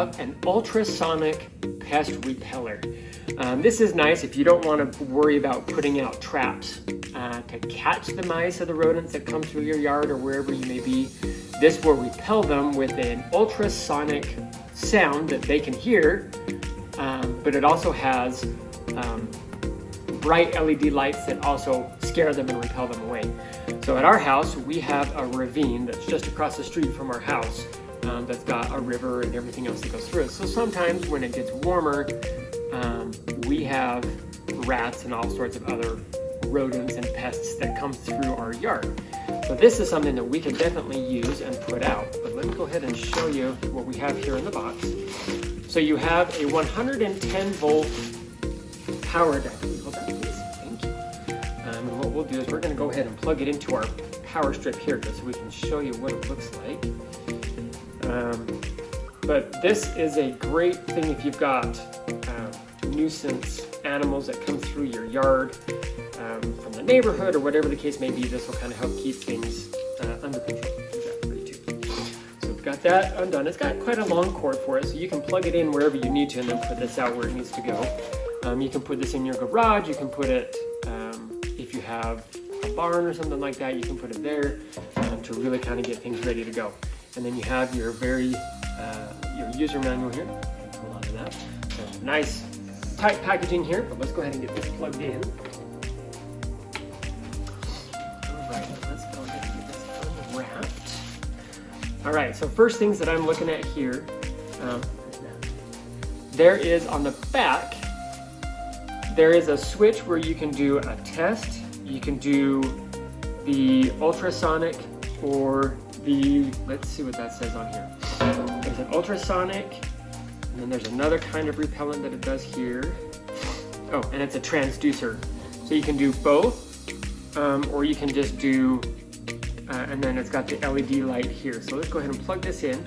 have an ultrasonic pest repeller. This is nice if you don't want to worry about putting out traps to catch the mice or the rodents that come through your yard or wherever you may be. This will repel them with an ultrasonic sound that they can hear, but it also has bright LED lights that also scare them and repel them away. So at our house, we have a ravine that's just across the street from our house that's got a river and everything else that goes through it. So sometimes when it gets warmer, we have rats and all sorts of other rodents and pests that come through our yard. So this is something that we can definitely use and put out. But let me go ahead and show you what we have here in the box. So you have a 110 volt power adapter. Can you hold that, please? Thank you. And what we'll do is we're going to go ahead and plug it into our power strip here just so we can show you what it looks like. But this is a great thing if you've got nuisance animals that come through your yard from the neighborhood or whatever the case may be. This will kind of help keep things under control. So we've got that undone. It's got quite a long cord for it, so you can plug it in wherever you need to and then put this out where it needs to go. You can put this in your garage. You can put it, if you have a barn or something like that, you can put it there to really kind of get things ready to go. And then you have your your user manual here. Hold on to that. So nice tight packaging here, but let's go ahead and get this plugged in. All right, let's go ahead and get this unwrapped. All right, so first things that I'm looking at here, there is on the back, there is a switch where you can do a test. You can do the ultrasonic or the, let's see what that says on here. There's an ultrasonic, and then there's another kind of repellent that it does here. Oh, and it's a transducer. So you can do both, or you can just do, and then it's got the LED light here. So let's go ahead and plug this in.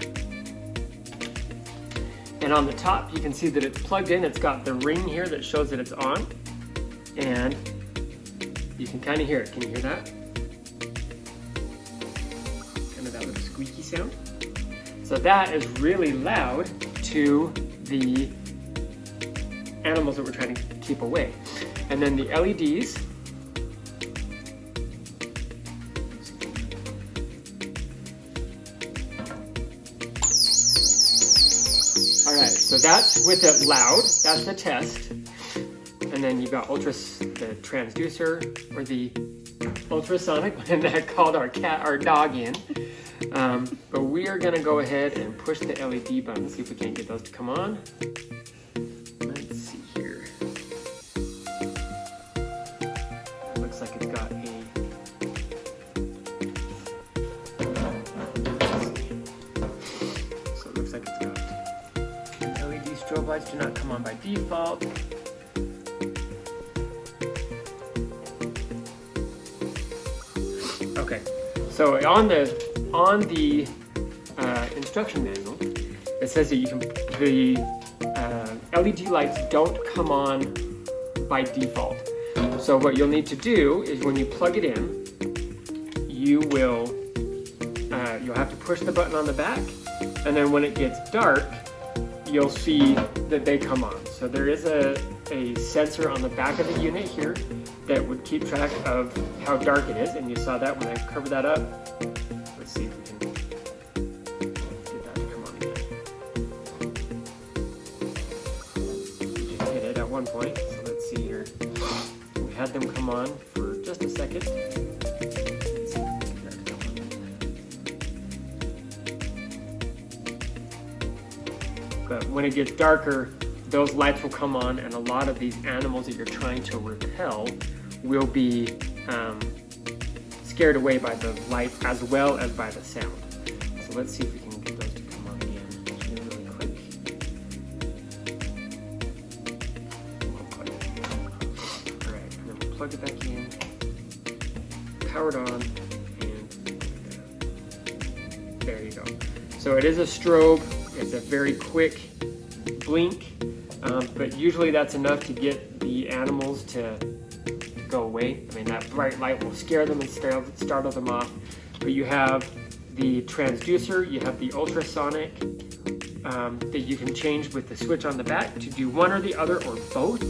And on the top, you can see that it's plugged in. It's got the ring here that shows that it's on. And you can kind of hear it. Can you hear that? Kind of that little squeaky sound. So that is really loud to the animals that we're trying to keep away. And then the LEDs, all right, so that's with it loud, that's the test. And then you've got the transducer or the ultrasonic, and that called our dog in. But we are gonna go ahead and push the LED button, see if we can't get those to come on. Let's see here. It looks like it's got a, so it looks like it's got LED strobe lights do not come on by default. Okay, so on the instruction manual, it says that the LED lights don't come on by default. So what you'll need to do is when you plug it in, you'll have to push the button on the back, and then when it gets dark, you'll see that they come on. So there is a sensor on the back of the unit here that would keep track of how dark it is, and you saw that when I covered that up. Let's see if we can get that to come on again. We just hit it at one point, so let's see here. We had them come on for just a second. Let's see if we can get that to come on. But when it gets darker, those lights will come on, and a lot of these animals that you're trying to repel will be scared away by the lights as well as by the sound. So let's see if we can get those to come on again really quick. Alright, and then we'll plug it back in, power it on, and there you go. So it is a strobe, it's a very quick blink, but usually that's enough to get the animals to go away. I mean, that bright light will scare them and startle them off. But you have the transducer, you have the ultrasonic, that you can change with the switch on the back to do one or the other or both.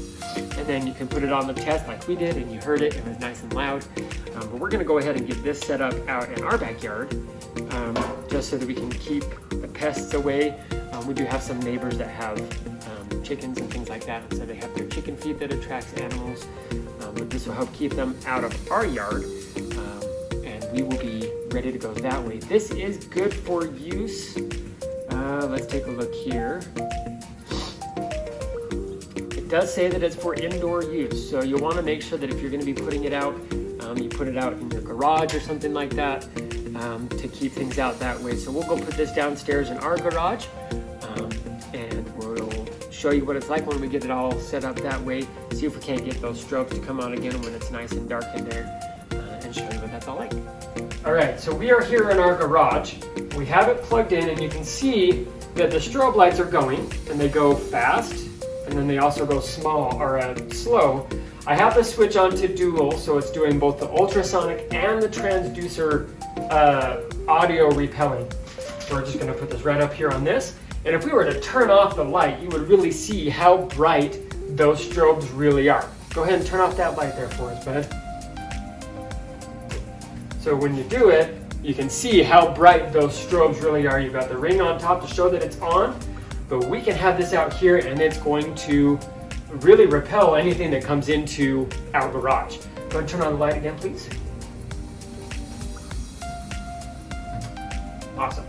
And then you can put it on the test like we did, and you heard it, it was nice and loud. But we're gonna go ahead and get this set up out in our backyard, just so that we can keep the pests away. We do have some neighbors that have chickens and things like that, so they have their chicken feed that attracts animals. But this will help keep them out of our yard, and we will be ready to go that way. This is good for use. Let's take a look here. It does say that it's for indoor use, so you'll want to make sure that if you're going to be putting it out, you put it out in your garage or something like that, to keep things out that way. So we'll go put this downstairs in our garage, and we'll show you what it's like when we get it all set up that way. See if we can't get those strobes to come on again when it's nice and dark in there, and show you what that's all like. All right, so we are here in our garage. We have it plugged in, and you can see that the strobe lights are going, and they go fast, and then they also go small or slow. I have the switch on to dual, so it's doing both the ultrasonic and the transducer audio repelling. So we're just gonna put this right up here on this. And if we were to turn off the light, you would really see how bright those strobes really are. Go ahead and turn off that light there for us, bud. So when you do it, you can see how bright those strobes really are. You've got the ring on top to show that it's on, but we can have this out here and it's going to really repel anything that comes into our garage. Go ahead and turn on the light again, please. Awesome.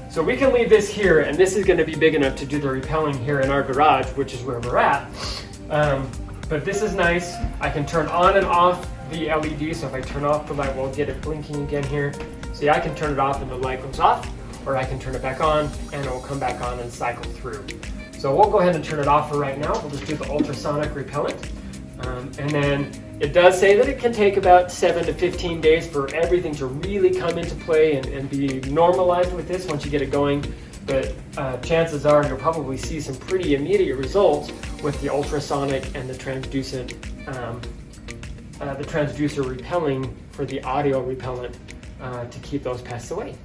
So we can leave this here, and this is going to be big enough to do the repelling here in our garage, which is where we're at. But this is nice. I can turn on and off the LED, so if I turn off the light, we'll get it blinking again here. See, I can turn it off and the light goes off, or I can turn it back on and it will come back on and cycle through. So we'll go ahead and turn it off for right now. We'll just do the ultrasonic repellent. And then it does say that it can take about 7 to 15 days for everything to really come into play and be normalized with this once you get it going. But chances are you'll probably see some pretty immediate results with the ultrasonic and the transducer repelling for the audio repellent to keep those pests away.